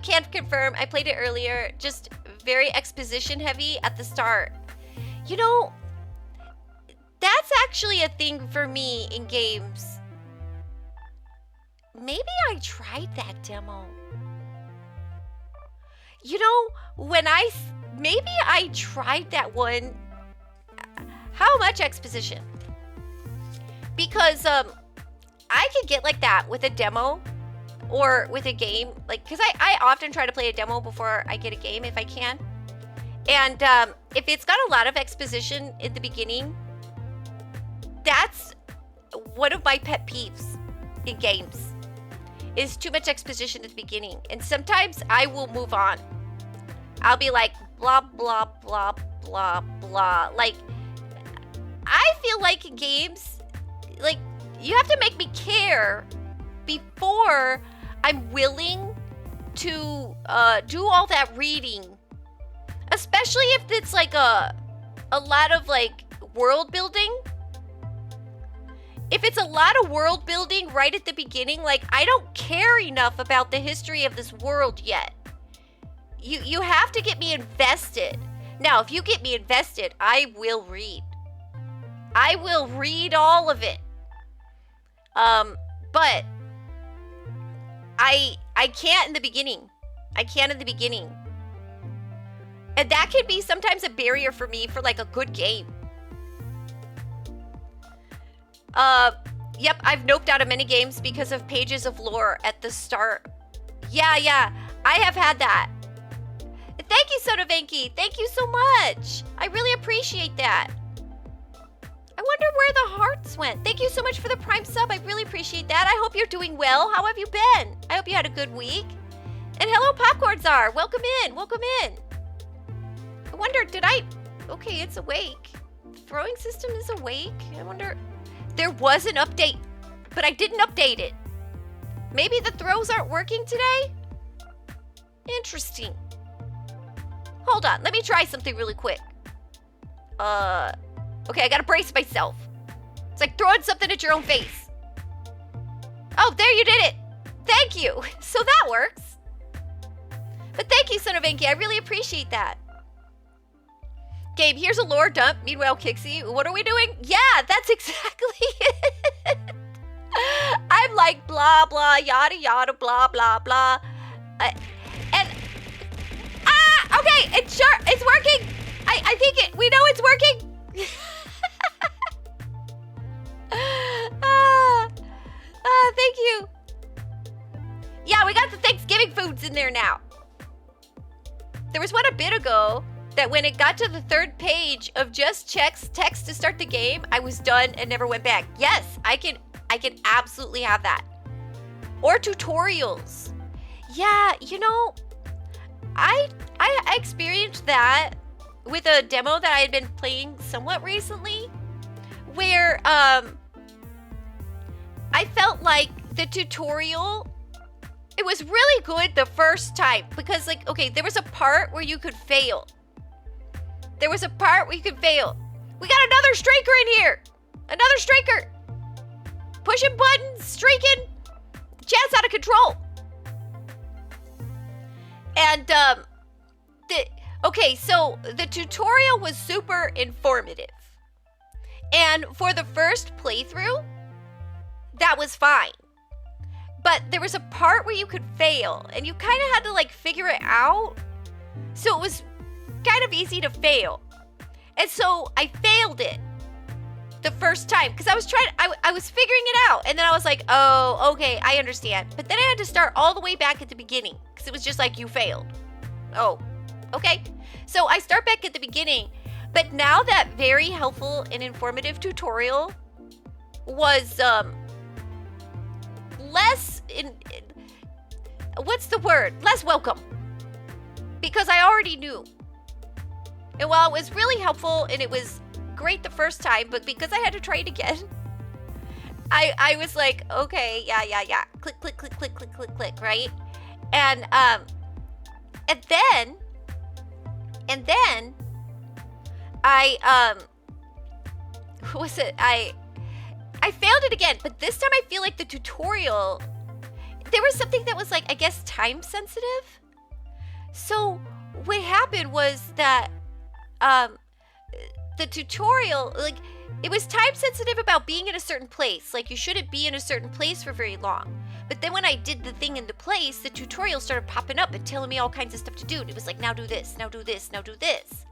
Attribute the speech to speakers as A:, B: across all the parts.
A: Can't confirm. I played it earlier. Just very exposition heavy at the start. You know, that's actually a thing for me in games. Maybe I tried that demo. You know, maybe I tried that one. How much exposition? Because I could get like that with a demo or with a game, like, because I often try to play a demo before I get a game if I can. And if it's got a lot of exposition in the beginning, that's one of my pet peeves in games, is too much exposition at the beginning. And sometimes I will move on. I'll be like, blah, blah, blah, blah, blah. Like, I feel like in games, like, you have to make me care before I'm willing to do all that reading. Especially if it's like a lot of like world building. If it's a lot of world building right at the beginning, like, I don't care enough about the history of this world yet. You have to get me invested. Now, if you get me invested, I will read. I will read all of it. But I can't in the beginning. I can't in the beginning. And that can be sometimes a barrier for me for like a good game. Yep, I've noped out of many games because of pages of lore at the start. Yeah, I have had that. Thank you, Sonovenki. Thank you so much. I really appreciate that. I wonder where the hearts went. Thank you so much for the Prime sub. I really appreciate that. I hope you're doing well. How have you been? I hope you had a good week. And hello, Popcorn Czar. Welcome in. Welcome in. I wonder, okay, it's awake. The throwing system is awake. I wonder, there was an update, but I didn't update it. Maybe the throws aren't working today? Interesting. Hold on, let me try something really quick. Okay, I gotta brace myself. It's like throwing something at your own face. Oh, there you did it. Thank you. So that works. But thank you, Sonovenki. I really appreciate that. Gabe, here's a lore dump. Meanwhile, Kixie, what are we doing? Yeah, that's exactly it. I'm like blah, blah, yada, yada, blah, blah, blah. Okay, it's working. I think we know it's working. Thank you. Yeah, we got the Thanksgiving foods in there now. There was one a bit ago that when it got to the third page of just text to start the game, I was done and never went back. Yes, I can absolutely have that. Or tutorials. Yeah, you know, I experienced that with a demo that I had been playing somewhat recently, where I felt like the tutorial, it was really good the first time because, like, okay, there was a part where you could fail. We got another striker in here. Another striker. Pushing buttons, streaking. Chat's out of control. And okay, so the tutorial was super informative. And for the first playthrough, that was fine. But there was a part where you could fail, and you kind of had to like figure it out. So it was kind of easy to fail. And so I failed it the first time because I was figuring it out. And then I was like, oh, okay, I understand. But then I had to start all the way back at the beginning because it was just like, you failed. Oh, okay. So I start back at the beginning. But now that very helpful and informative tutorial was less less welcome, because I already knew. And while it was really helpful and it was great the first time, but because I had to try it again, I was like, okay, yeah, click, right? And then I what was it? I failed it again, but this time I feel like the tutorial, there was something that was like, I guess, time sensitive. So what happened was that um, the tutorial, like, it was time sensitive about being in a certain place. Like, you shouldn't be in a certain place for very long. But then when I did the thing in the place, the tutorial started popping up and telling me all kinds of stuff to do. And it was like, now do this, now do this, now do this.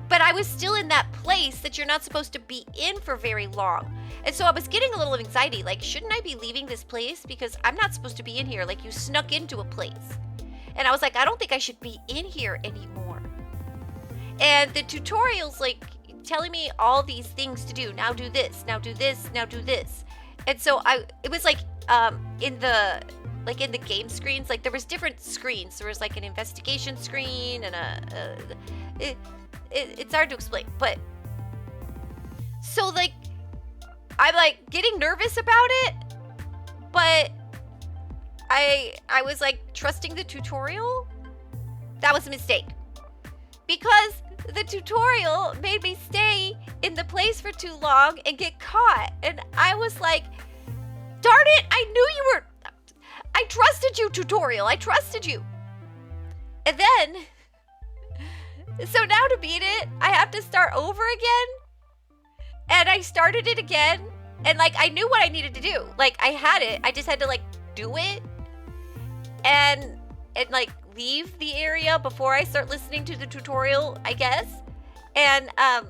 A: But I was still in that place that you're not supposed to be in for very long. And so I was getting a little anxiety. Like, shouldn't I be leaving this place? Because I'm not supposed to be in here. Like, you snuck into a place. And I was like, I don't think I should be in here anymore. And the tutorial's like telling me all these things to do. Now do this, now do this, now do this. And so it was like in the game screens, like there was different screens. There was like an investigation screen and it's hard to explain, but so like I'm like getting nervous about it, but I was like trusting the tutorial. That was a mistake, because the tutorial made me stay in the place for too long and get caught. And I was like, darn it, I trusted you, tutorial. I trusted you. And then, so now to beat it, I have to start over again. And I started it again. And like, I knew what I needed to do. Like, I had it. I just had to like do it. And like leave the area before I start listening to the tutorial, I guess. And I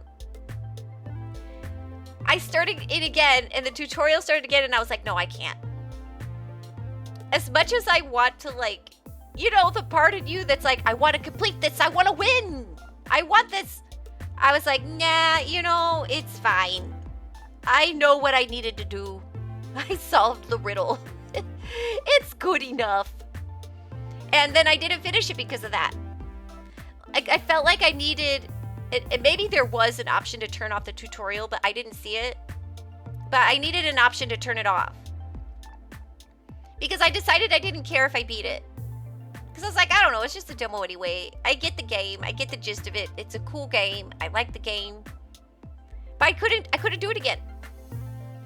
A: started it again, and the tutorial started again, and I was like, no, I can't. As much as I want to, like, you know, the part of you that's like, I want to complete this, I want to win, I want this. I was like, nah, you know, it's fine. I know what I needed to do. I solved the riddle. It's good enough. And then I didn't finish it because of that. I felt like I needed, and maybe there was an option to turn off the tutorial, but I didn't see it. But I needed an option to turn it off. Because I decided I didn't care if I beat it. Because I was like, I don't know, it's just a demo anyway. I get the game, I get the gist of it. It's a cool game, I like the game. But I couldn't do it again.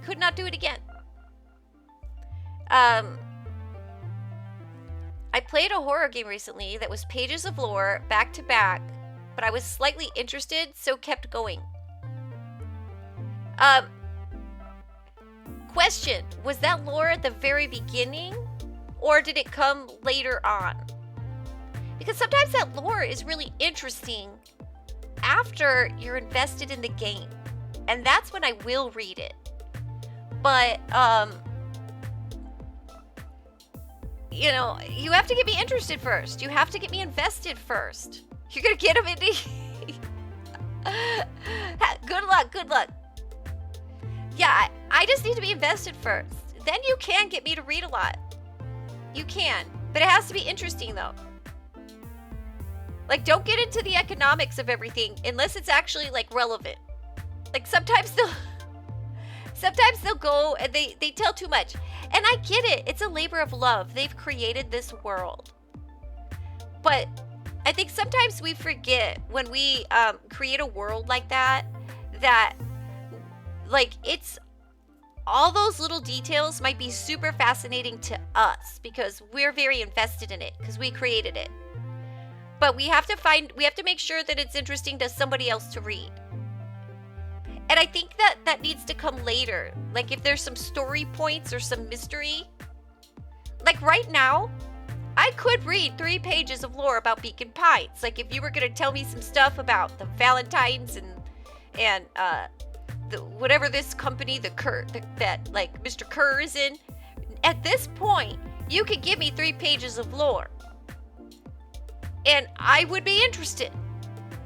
A: Could not do it again. I played a horror game recently that was pages of lore back to back, but I was slightly interested, so kept going. Question, was that lore at the very beginning, or did it come later on? Because sometimes that lore is really interesting after you're invested in the game, and that's when I will read it. But, you know, you have to get me interested first. You have to get me invested first. You're gonna get them into... Good luck, good luck. Yeah, I just need to be invested first. Then you can get me to read a lot. You can. But it has to be interesting, though. Like, don't get into the economics of everything unless it's actually, like, relevant. Like, sometimes they'll go and they tell too much. And I get it. It's a labor of love. They've created this world. But I think sometimes we forget when we create a world like that, like, it's all those little details might be super fascinating to us because we're very invested in it because we created it. But we have to make sure that it's interesting to somebody else to read. And I think that needs to come later. Like, if there's some story points or some mystery. Like, right now, I could read 3 pages of lore about Beacon Pines. Like, if you were going to tell me some stuff about the Valentines and whatever this company, that like Mr. Kerr is in. At this point, you could give me 3 pages of lore. And I would be interested.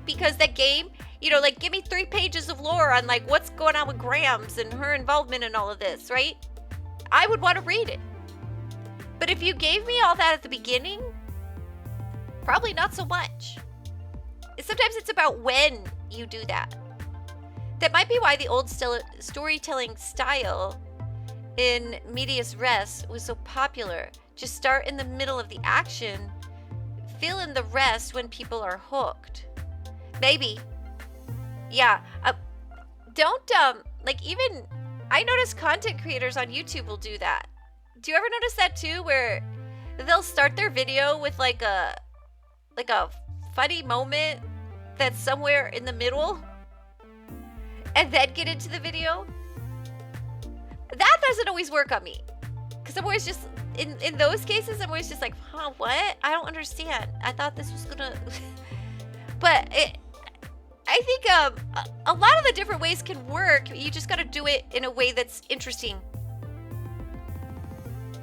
A: Because that game... You know, like, give me 3 pages of lore on, like, what's going on with Grams and her involvement in all of this, right? I would want to read it. But if you gave me all that at the beginning, probably not so much. Sometimes it's about when you do that. That might be why the old storytelling style in medias res was so popular. Just start in the middle of the action, fill in the rest when people are hooked. Maybe. Yeah, like, even, I notice content creators on YouTube will do that. Do you ever notice that too, where they'll start their video with like a funny moment that's somewhere in the middle and then get into the video. That doesn't always work on me. Because I'm always just, in those cases, I'm always just like, huh, what? I don't understand. I thought this was gonna... But I think a lot of the different ways can work. You just gotta do it in a way that's interesting